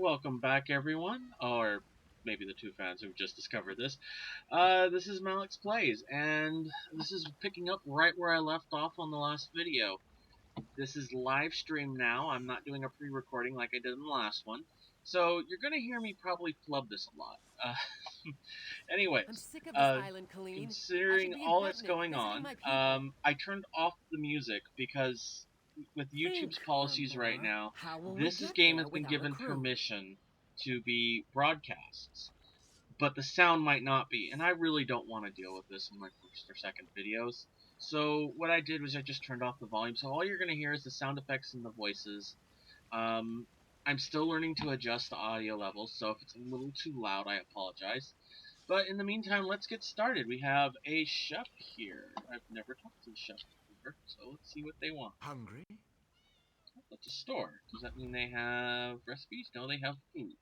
welcome back everyone, or maybe the two fans who've just discovered this. This is Malix Plays, and this is picking up right where I left off on the last video. This is live stream now. I'm not doing a pre-recording like I did in the last one. So you're going to hear me probably flub this a lot. I'm Anyways, sick of this island, Colleen. I should considering be in all that's Betnick going visiting on, my people. I turned off the music because with Think, YouTube's policies right Lawnmower. now, How will we this get game there has been without a given crew? permission to be broadcasts, but the sound might not be, and I really don't want to deal with this in my first or second videos. So what I did was I just turned off the volume, so all you're going to hear is the sound effects and the voices. Um, I'm still learning to adjust the audio levels, so if it's a little too loud, I apologize. But in the meantime, let's get started. We have a chef here. I've never talked to the chef before, so let's see what they want. Hungry? That's a store. Does that mean they have recipes? No, they have food.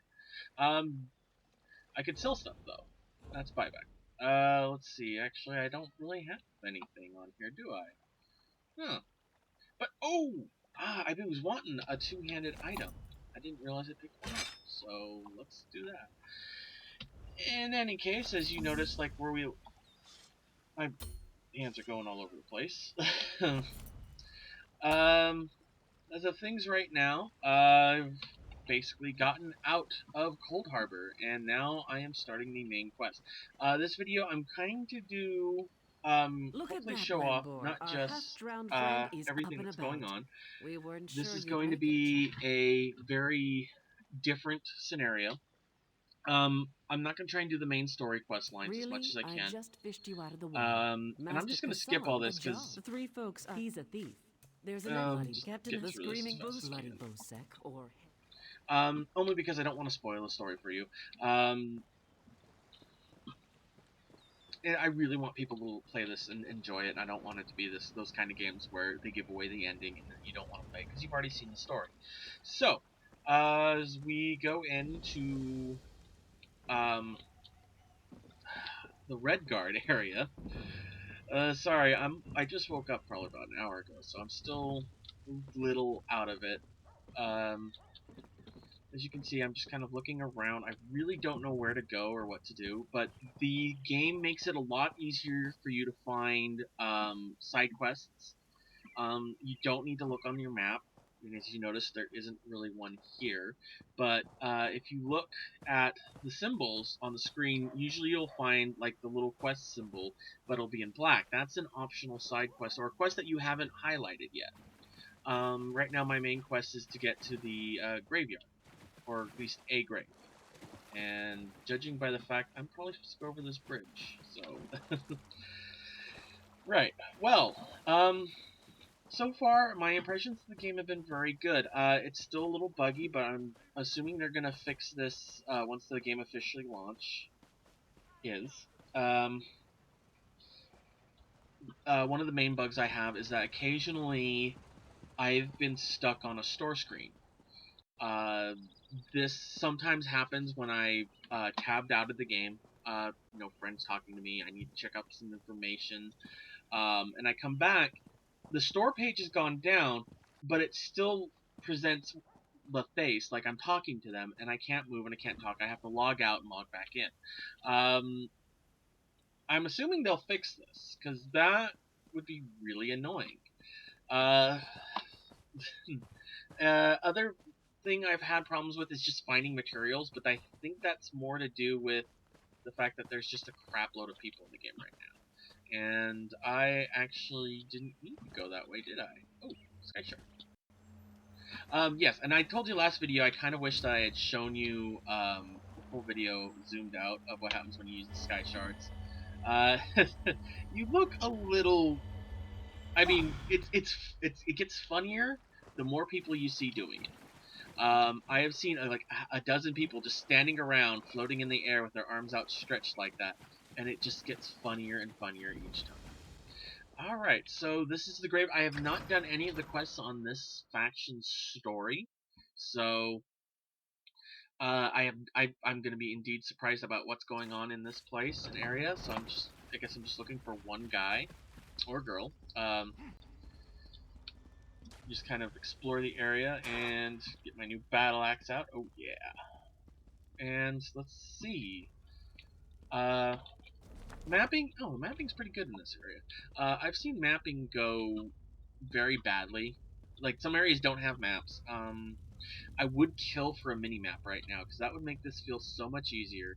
Um, I could sell stuff though. That's buyback. Let's see. Actually, I don't really have anything on here, do I? Huh. But I was wanting a two-handed item. I didn't realize I picked one up. So let's do that. In any case, as you notice, like my hands are going all over the place. As of things right now, I've basically gotten out of Cold Harbor, and now I am starting the main quest. This video, I'm trying to do, Look at hopefully that, show off Landboy. not Our just half-drowned friend is up everything and that's going about. on. We weren't This sure is you'd going to make it. be a very different scenario. I'm not going to try and do the main story quest lines as much Really, as I I can. just fished you out of the water. And I'm Master just going to skip all Casella, this because the three folks are. He's a thief. There's another bloody just Captain get the through this as Screaming fast as I Bloody can. Bosek, or Only because I don't want to spoil the story for you. And I really want people to play this and enjoy it. And I don't want it to be those kind of games where they give away the ending and you don't want to play because you've already seen the story. So, as we go into the Red Guard area, sorry, I just woke up probably about an hour ago, so I'm still a little out of it. Um, As you can see, I'm just kind of looking around. I really don't know where to go or what to do, but the game makes it a lot easier for you to find side quests. You don't need to look on your map, and as you notice, there isn't really one here. But if you look at the symbols on the screen, usually you'll find like the little quest symbol, but it'll be in black. That's an optional side quest, or a quest that you haven't highlighted yet. Right now, my main quest is to get to the graveyard, or at least a grave. And judging by the fact, I'm probably supposed to go over this bridge, so... Right, well, so far, my impressions of the game have been very good. It's still a little buggy, but I'm assuming they're gonna fix this once the game officially is. One of the main bugs I have is that occasionally I've been stuck on a store screen. This sometimes happens when I tabbed out of the game. Friends talking to me. I need to check up some information, and I come back. The store page has gone down, but it still presents the face like I'm talking to them, and I can't move and I can't talk. I have to log out and log back in. I'm assuming they'll fix this because that would be really annoying. Uh, Other thing I've had problems with is just finding materials, but I think that's more to do with the fact that there's just a crap load of people in the game right now. And I actually didn't need to go that way, did I? Oh, Sky Shark. Yes, and I told you last video I kind of wished I had shown you the full video zoomed out of what happens when you use the Sky Shards. You look a little... I mean, it gets funnier the more people you see doing it. I have seen like a dozen people just standing around, floating in the air with their arms outstretched like that, and it just gets funnier and funnier each time. Alright, so this is the grave. I have not done any of the quests on this faction's story, so I'm going to be indeed surprised about what's going on in this place and area, so I guess I'm just looking for one guy, or girl, just kind of explore the area and get my new battle axe out. Oh yeah. And let's see. Uh, mapping. Oh, mapping's pretty good in this area. I've seen mapping go very badly. Like some areas don't have maps. I would kill for a mini map right now because that would make this feel so much easier.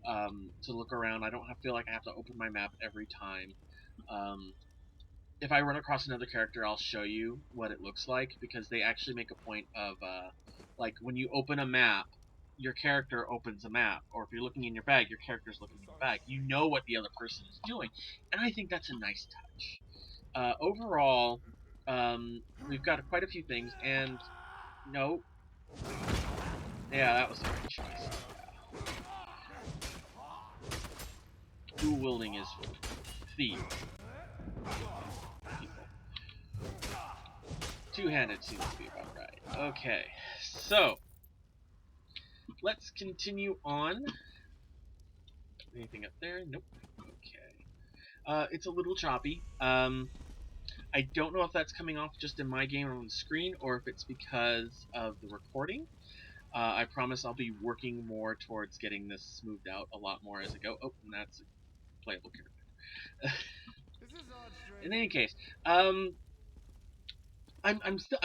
To look around, I don't feel like I have to open my map every time. Um, if I run across another character, I'll show you what it looks like because they actually make a point of like when you open a map, your character opens a map, or if you're looking in your bag, your character's looking in the bag. You know what the other person is doing, and I think that's a nice touch. Overall, we've got quite a few things, and no, yeah, that was the right choice. Dual wielding is thief. People. Two-handed seems to be about right. Okay, so let's continue on. Anything up there? Nope. Okay. It's a little choppy. I don't know if that's coming off just in my game or on the screen, or if it's because of the recording. I promise I'll be working more towards getting this smoothed out a lot more as I go. Oh, and that's a playable character. In any case, I'm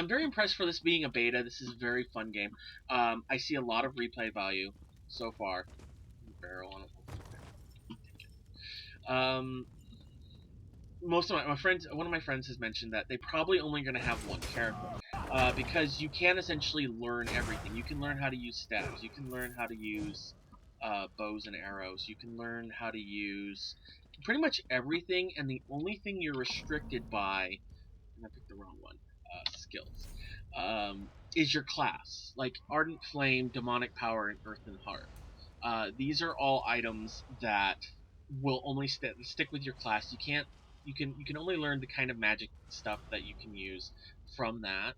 very impressed for this being a beta. This is a very fun game. I see a lot of replay value so far. Barrel on it. Most of my friends, one of my friends has mentioned that they probably only going to have one character because you can essentially learn everything. You can learn how to use staves. You can learn how to use bows and arrows. You can learn how to use pretty much everything, and the only thing you're restricted by, and I picked the wrong one, skills, is your class, like Ardent Flame, Demonic Power, and Earthen Heart. These are all items that will only stick with your class. You can only learn the kind of magic stuff that you can use from that.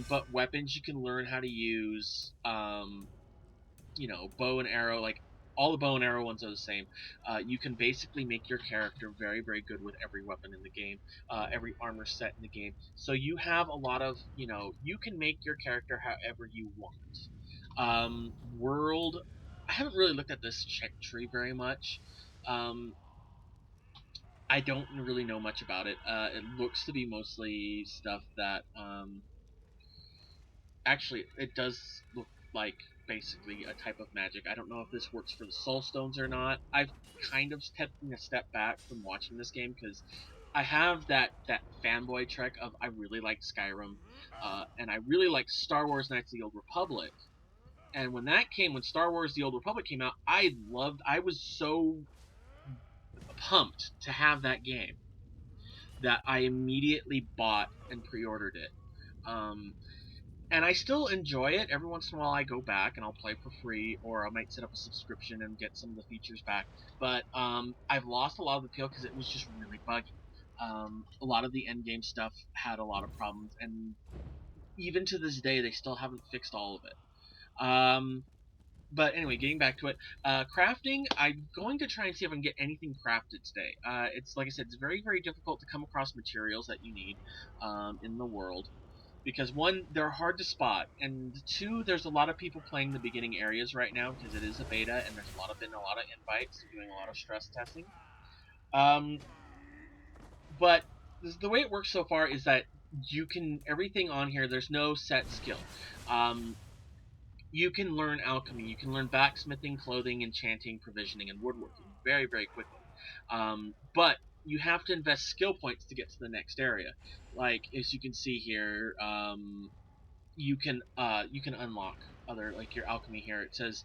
But weapons you can learn how to use. Bow and arrow, like all the bow and arrow ones are the same. You can basically make your character very, very good with every weapon in the game, every armor set in the game. So you have a lot of, you can make your character however you want. World, I haven't really looked at this check tree very much. Um, I don't really know much about it. It looks to be mostly stuff that actually, it does look like basically a type of magic. I don't know if this works for the soul stones or not. I've kind of taken a step back from watching this game because I have that fanboy trek of I really like Skyrim, and I really like Star Wars Knights of the Old Republic. And when Star Wars The Old Republic came out, I was so pumped to have that game that I immediately bought and pre-ordered it. Um, and I still enjoy it. Every once in a while, I go back and I'll play for free, or I might set up a subscription and get some of the features back. But I've lost a lot of the appeal because it was just really buggy. A lot of the end game stuff had a lot of problems, and even to this day, they still haven't fixed all of it. But anyway, getting back to it, crafting. I'm going to try and see if I can get anything crafted today. It's like I said, it's very, very difficult to come across materials that you need in the world because one, they're hard to spot, and two, there's a lot of people playing the beginning areas right now because it is a beta, and there's been a lot of invites, doing a lot of stress testing. Um, but the way it works so far is that you can everything on here. There's no set skill. Um, you can learn alchemy. You can learn blacksmithing, clothing, enchanting, provisioning, and woodworking very, very quickly. But you have to invest skill points to get to the next area. Like as you can see here, you can unlock other like your alchemy here. It says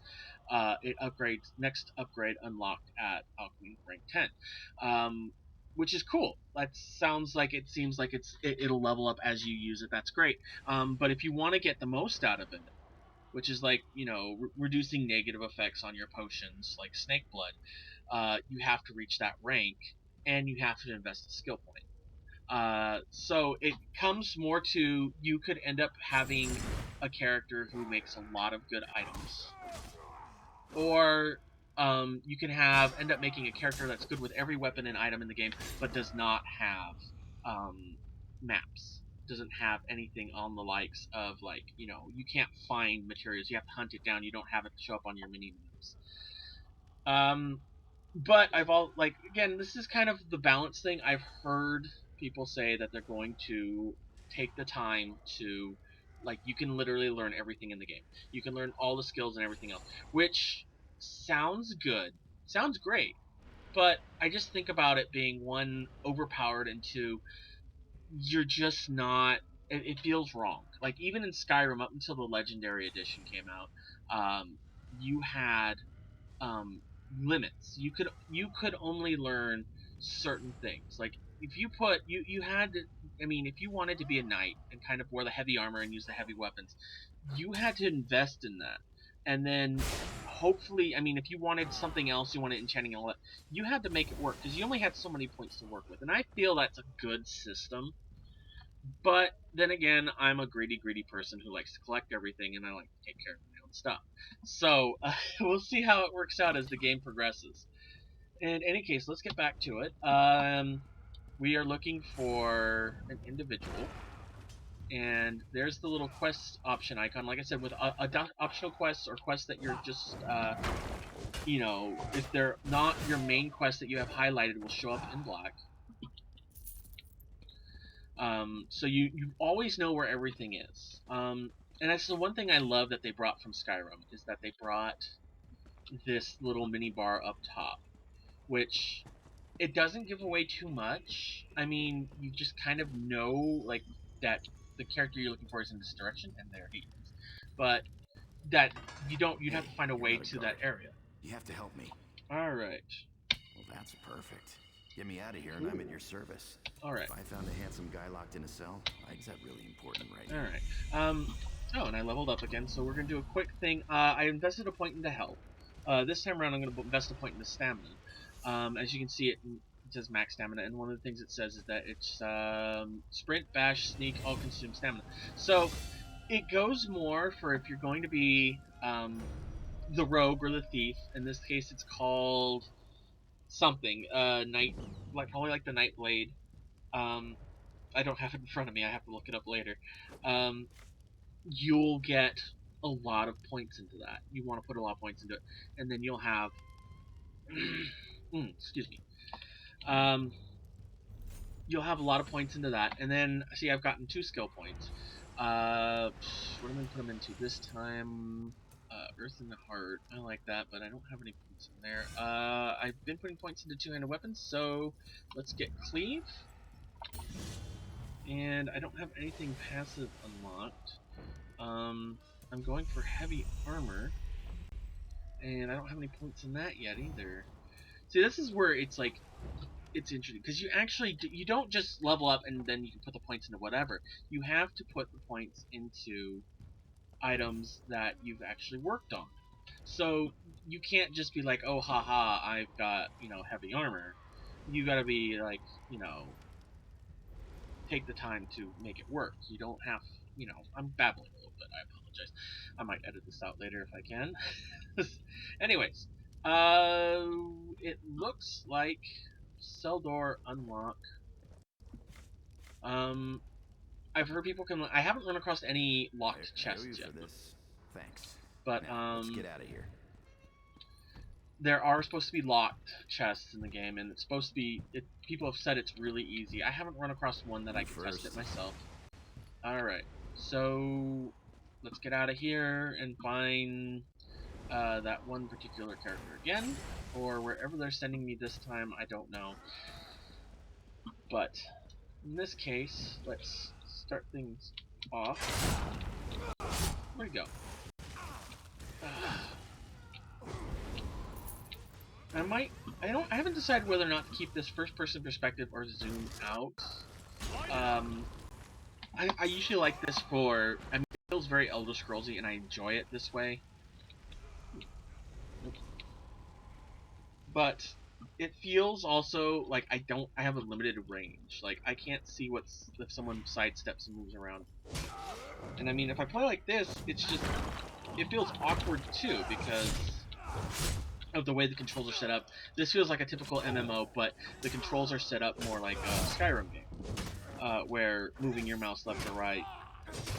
it upgrades next upgrade unlocked at alchemy rank 10, which is cool. That seems like it'll level up as you use it. That's great. But if you want to get the most out of it, which is like reducing negative effects on your potions like snake blood, you have to reach that rank and you have to invest a skill point. So it comes more to you could end up having a character who makes a lot of good items, or you can end up making a character that's good with every weapon and item in the game, but does not have maps. doesn't have anything on the likes of, like, you know, you can't find materials, you have to hunt it down, you don't have it show up on your mini maps. But I've all, like, again, this is kind of the balance thing. I've heard people say that they're going to take the time to, like, you can literally learn everything in the game. You can learn all the skills and everything else, which sounds good, sounds great. But I just think about it being, one, overpowered, and two, you're just not. It feels wrong. Like, even in Skyrim, up until the Legendary Edition came out, you had um, limits. You could only learn certain things. Like, if you put you had to. I mean, if you wanted to be a knight and kind of wear the heavy armor and use the heavy weapons, you had to invest in that. And then, hopefully, I mean, if you wanted something else, you wanted enchanting, all that, you had to make it work because you only had so many points to work with. And I feel that's a good system. But then again, I'm a greedy person who likes to collect everything, and I like to take care of my own stuff. So we'll see how it works out as the game progresses. In any case, let's get back to it. We are looking for an individual, and there's the little quest option icon. Like I said, with optional quests or quests that you're just, you know, if they're not your main quest that you have highlighted, will show up in black. So you always know where everything is. And that's the one thing I love that they brought from Skyrim, is that they brought this little mini bar up top, which it doesn't give away too much. I mean, you just kind of know, like, that the character you're looking for is in this direction, and there he is. But that you'd have to find a You're way not a to guard. that area. You have to help me. All right. Well, that's perfect. Get me out of here and I'm at your service. All right. If I found a handsome guy locked in a cell, is that really important right now? All right. Oh, and I leveled up again, so we're going to do a quick thing. I invested a point into health. This time around, I'm going to invest a point into stamina. As you can see, it says max stamina, and one of the things it says is that it's sprint, bash, sneak, all consume stamina. So it goes more for if you're going to be the rogue or the thief. In this case, it's called something. Night, like, probably like the Night Blade. I don't have it in front of me. I have to look it up later. You'll get a lot of points into that. You want to put a lot of points into it, and then you'll have, excuse me. You'll have a lot of points into that, and then see, I've gotten 2 skill points. What am I going to put them into this time? Earth in the Heart. I like that, but I don't have any points in there. I've been putting points into two-handed weapons, so let's get Cleave. And I don't have anything passive unlocked. I'm going for heavy armor, and I don't have any points in that yet either. See, this is where it's like, it's interesting, because you don't just level up and then you can put the points into whatever. You have to put the points into items that you've actually worked on. So you can't just be like, oh, haha, I've got, you know, heavy armor. You gotta be like, you know, take the time to make it work. You don't have, you know, I'm babbling a little bit. I apologize. I might edit this out later if I can. Anyways, it looks like cell door unlock. I've heard people can. I haven't run across any locked I owe chests you yet. for this. Thanks. But now, let's get out of here. there are supposed to be locked chests in the game, and it's supposed to be. People have said it's really easy. I haven't run across one that I can test it myself. All right, so let's get out of here and find that one particular character again, or wherever they're sending me this time. I don't know, but in this case, let's start things off. Where'd he go? I haven't decided whether or not to keep this first-person perspective or zoom out. I usually like this for, I mean, it feels very Elder Scrollsy, and I enjoy it this way. But it feels also like I have a limited range. Like, I can't see if someone sidesteps and moves around. And I mean, if I play like this, it feels awkward too, because of the way the controls are set up. This feels like a typical MMO, but the controls are set up more like a Skyrim game. where moving your mouse left or right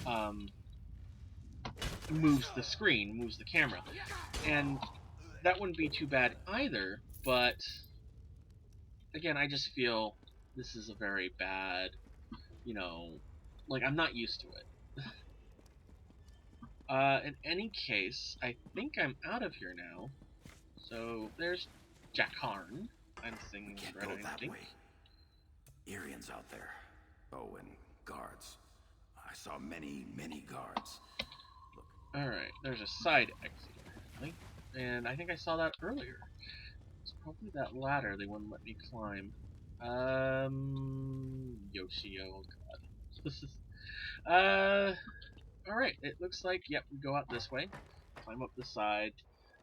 um, moves the screen, moves the camera. And that wouldn't be too bad either, but again, I just feel this is a very bad, like I'm not used to it. In any case, I think I'm out of here now. So there's Jack Harn. I'm singing Can't right, go I that think. way. Arians out there. Oh, and guards. I saw many, many guards. Look. Alright, there's a side exit apparently. And I think I saw that earlier. It's probably that ladder they wouldn't let me climb. Yoshi, oh god. This is, alright, it looks like, yep, we go out this way, climb up the side,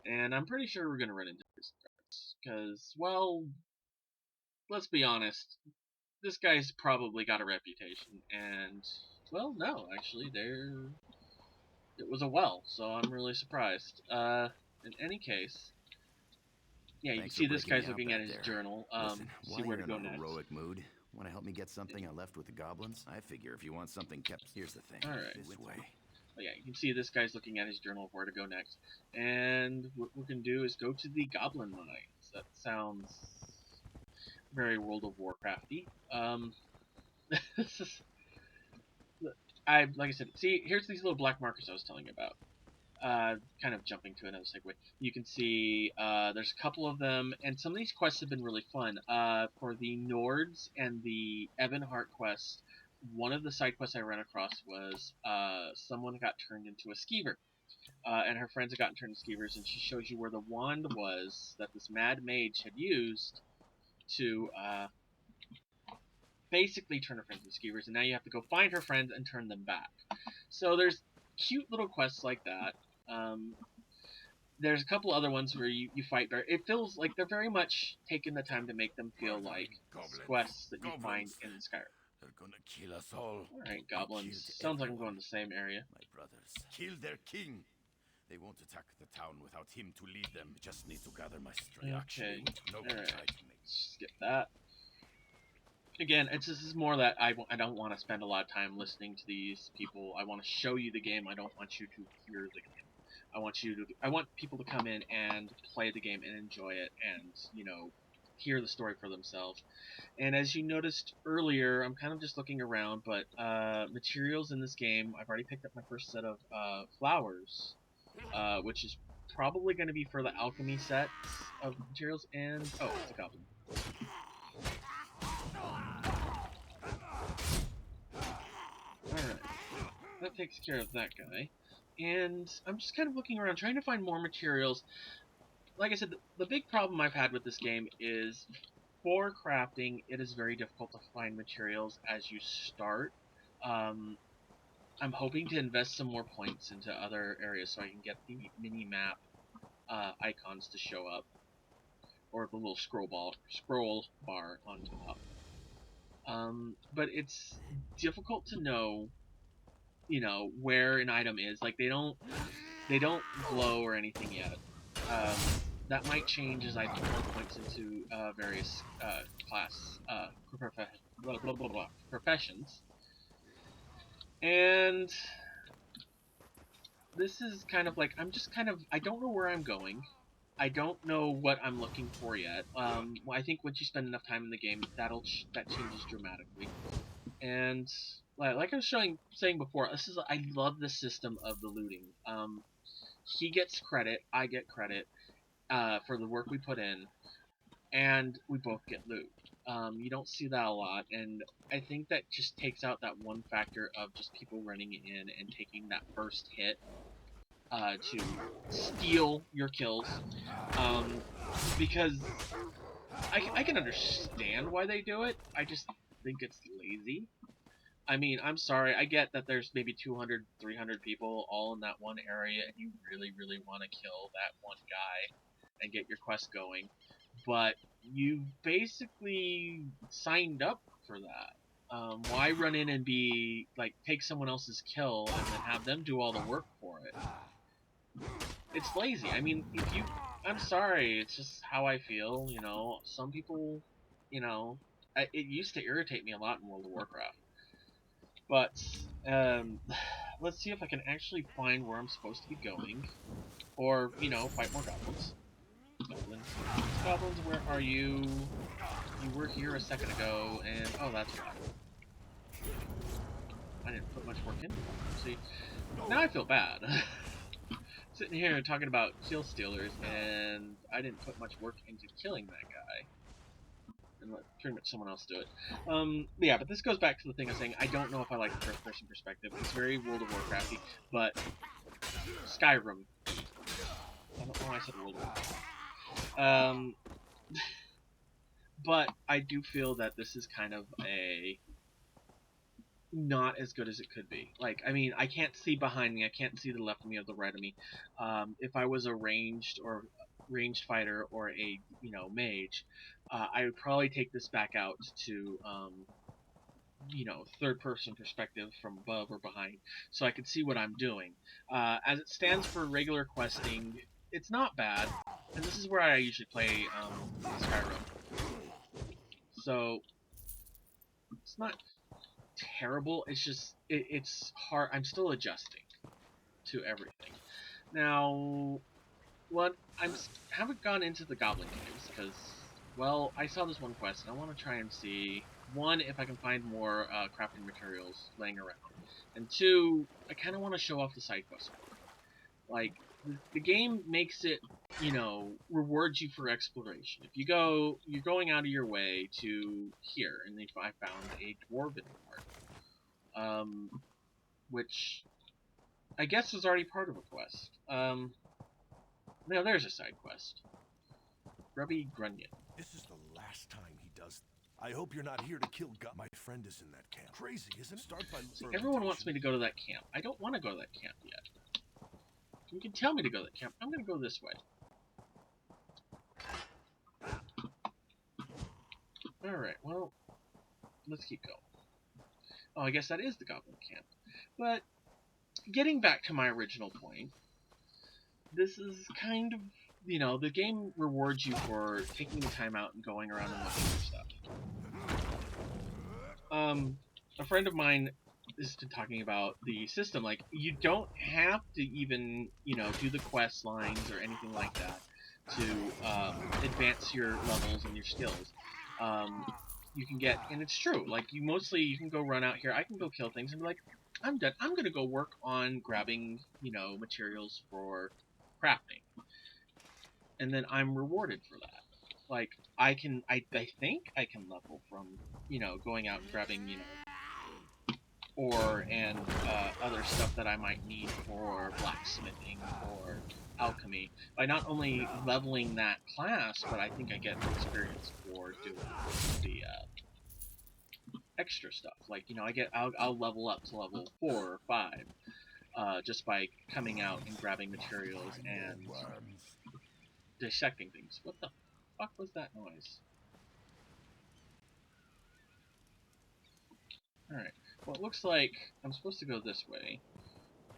and I'm pretty sure we're gonna run into this guards, because, well, let's be honest, this guy's probably got a reputation, and, well, no, actually, it was a well, so I'm really surprised. In any case, yeah, you can Thanks for see this breaking me guy's out looking at back his there. journal, Listen, see while where you're to in go a next. heroic mood, want to help me get something I left with the goblins? I figure if you want something kept, here's the thing. Alright. This way. But yeah, you can see this guy's looking at his journal of where to go next. And what we're going to do is go to the Goblin Mines. That sounds very World of Warcrafty. This is, like I said, see, here's these little black markers I was telling you about. Kind of jumping to another segue. You can see there's a couple of them, and some of these quests have been really fun. For the Nords and the Ebonheart quest, one of the side quests I ran across was someone got turned into a skeever. And her friends had gotten turned into skeevers, and she shows you where the wand was that this mad mage had used to basically turn her friends into skeevers, and now you have to go find her friends and turn them back. So there's cute little quests like that. There's a couple other ones where you fight bear. It feels like they're very much taking the time to make them feel like quests that you find in Skyrim. They're gonna kill us all. Alright, goblins. Sounds like I'm going to the same area. My brothers. Kill their king. They won't attack the town without him to lead them. Just need to gather my strength. Okay. Nobody Alright. tried to make. Skip that. Again, this is more that I don't want to spend a lot of time listening to these people. I want to show you the game. I don't want you to hear the game. I want people to come in and play the game and enjoy it and, hear the story for themselves. And as you noticed earlier, I'm kind of just looking around, but materials in this game, I've already picked up my first set of flowers, which is probably going to be for the alchemy sets of materials, and, oh, it's a goblin. Alright, that takes care of that guy. And I'm just kind of looking around, trying to find more materials. Like I said, the big problem I've had with this game is for crafting, it is very difficult to find materials as you start. I'm hoping to invest some more points into other areas so I can get the mini-map icons to show up. Or the little scroll bar on top. But it's difficult to know, where an item is. Like they don't glow or anything yet. That might change as I put more points into various professions. And this is kind of like I don't know where I'm going. I don't know what I'm looking for yet. I think once you spend enough time in the game, that changes dramatically. And like I was saying before, I love the system of the looting. He gets credit, I get credit for the work we put in, and we both get loot. You don't see that a lot, and I think that just takes out that one factor of just people running in and taking that first hit to steal your kills. Because I can understand why they do it. I just think it's lazy. I mean, I'm sorry, I get that there's maybe 200, 300 people all in that one area, and you really, really want to kill that one guy and get your quest going, but you basically signed up for that. Why run in and take someone else's kill and then have them do all the work for it? It's lazy. I mean, I'm sorry, it's just how I feel, some people, it used to irritate me a lot in World of Warcraft. But let's see if I can actually find where I'm supposed to be going, or fight more goblins. Goblins, where are you? You were here a second ago, and oh, that's why. I didn't put much work into it. See, now I feel bad. Sitting here talking about kill stealers, and I didn't put much work into killing that guy. And let pretty much someone else do it. Yeah, but this goes back to the thing I was saying. I don't know if I like the first-person perspective. It's very World of Warcrafty, but Skyrim. I don't know why I said World of Warcraft. But I do feel that this is kind of a not as good as it could be. Like, I mean, I can't see behind me. I can't see the left of me or the right of me. If I was a ranged fighter or a mage, I would probably take this back out to third person perspective from above or behind, so I could see what I'm doing. As it stands for regular questing, it's not bad, and this is where I usually play Skyrim. So it's not terrible. It's just it's hard. I'm still adjusting to everything. Now, what haven't gone into the Goblin Caves because, well, I saw this one quest and I want to try and see one if I can find more crafting materials laying around, and two, I kind of want to show off the side quests more. Like the game makes it, rewards you for exploration. If you're going out of your way to here, and if I found a dwarven part, which I guess was already part of a quest. Now there's a side quest. Grubby Grunion. This is the last time he does. I hope you're not here to kill God. My friend is in that camp. Crazy, isn't it? Start by See, everyone wants me to go to that camp. I don't want to go to that camp yet. You can tell me to go to that camp. I'm going to go this way. Alright, well, let's keep going. Oh, I guess that is the Goblin Camp. But, getting back to my original point, this is kind of, the game rewards you for taking the time out and going around and looking for stuff. A friend of mine is talking about the system. Like, you don't have to even, do the quest lines or anything like that to advance your levels and your skills. You can get, and it's true, like, you can go run out here, I can go kill things and be like, I'm done, I'm gonna go work on grabbing, materials for crafting. And then I'm rewarded for that. Like, I think I can level from, going out and grabbing, ore and other stuff that I might need for blacksmithing or alchemy by not only leveling that class, but I think I get experience for doing the extra stuff. Like, I'll level up to level 4 or 5 just by coming out and grabbing materials and dissecting things. What the fuck was that noise? Alright, well, it looks like I'm supposed to go this way.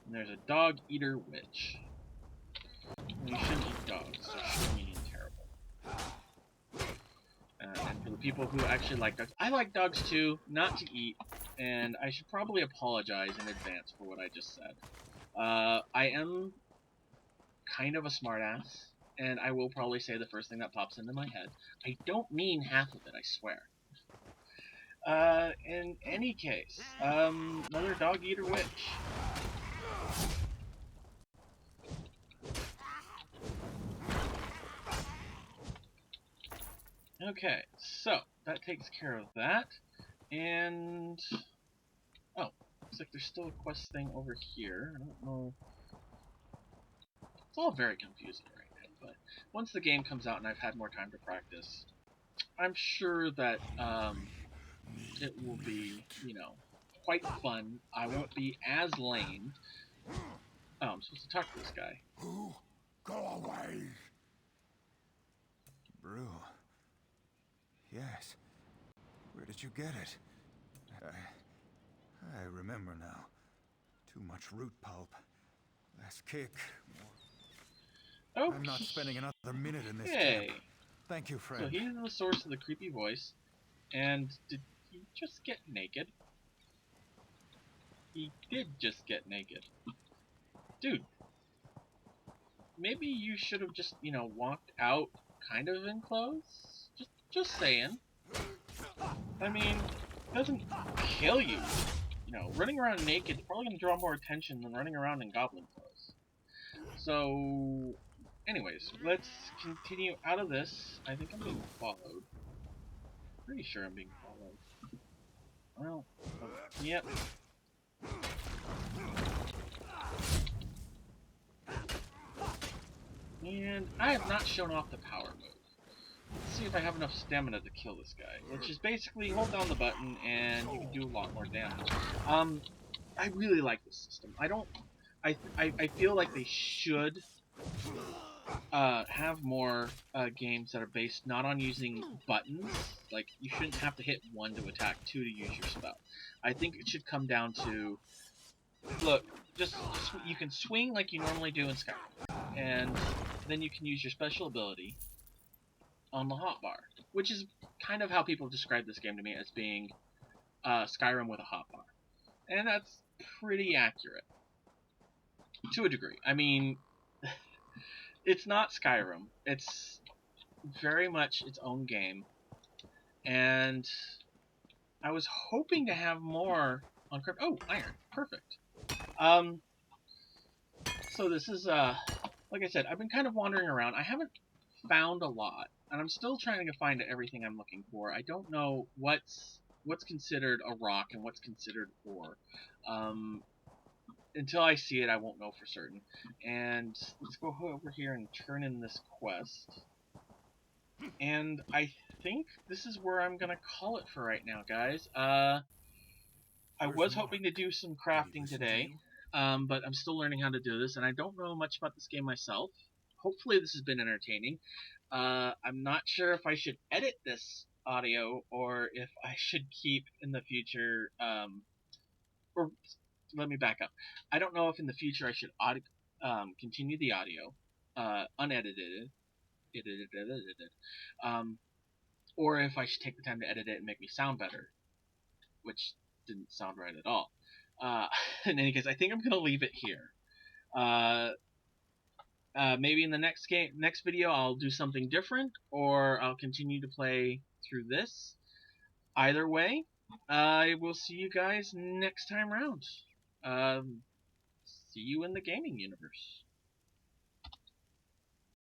And there's a dog-eater witch. Well, you shouldn't eat dogs, they're mean and terrible. And for the people who actually like dogs, I like dogs too, not to eat, and I should probably apologize in advance for what I just said. I am kind of a smartass, and I will probably say the first thing that pops into my head. I don't mean half of it, I swear. In any case, another dog-eater witch. Okay, so that takes care of that, and oh, looks like there's still a quest thing over here. I don't know. It's all very confusing right now, but once the game comes out and I've had more time to practice, I'm sure that it will be, quite fun. I won't be as lame. Oh, I'm supposed to talk to this guy. Who? Go away. Brew. Yes. Where did you get it? I remember now. Too much root pulp. Less kick. Okay. I'm not spending another minute in this camp. Thank you, friend. So he's the source of the creepy voice. And did he just get naked? he did just get naked. Dude, maybe you should have just, you know, walked out kind of in clothes? Just saying. I mean, it doesn't kill you. You know, running around naked is probably going to draw more attention than running around in goblin clothes. So, anyways, let's continue out of this. I think I'm being followed. Pretty sure I'm being followed. Well, yep. And I have not shown off the power move. Let's see if I have enough stamina to kill this guy. Which is basically hold down the button and you can do a lot more damage. I really like this system. I feel like they should have more games that are based not on using buttons. Like, you shouldn't have to hit 1 to attack, 2 to use your spell. I think it should come down to, look, just you can swing like you normally do in Skyrim, and then you can use your special ability on the hotbar, which is kind of how people describe this game to me, as being Skyrim with a hotbar. And that's pretty accurate. To a degree. I mean, it's not Skyrim. It's very much its own game. And I was hoping to have more on Crypt. Oh, iron. Perfect. So this is, like I said, I've been kind of wandering around. I haven't found a lot, and I'm still trying to find everything I'm looking for. I don't know what's considered a rock and what's considered ore. Until I see it, I won't know for certain. And let's go over here and turn in this quest. And I think this is where I'm gonna call it for right now, guys. I was hoping to do some crafting today, but I'm still learning how to do this, and I don't know much about this game myself. Hopefully this has been entertaining. I'm not sure if I should edit this audio or if I should keep in the future, or let me back up. I don't know if in the future I should continue the audio, unedited, or if I should take the time to edit it and make me sound better, which didn't sound right at all. In any case, I think I'm gonna leave it here. Maybe in the next video, I'll do something different, or I'll continue to play through this. Either way, I will see you guys next time round. See you in the gaming universe.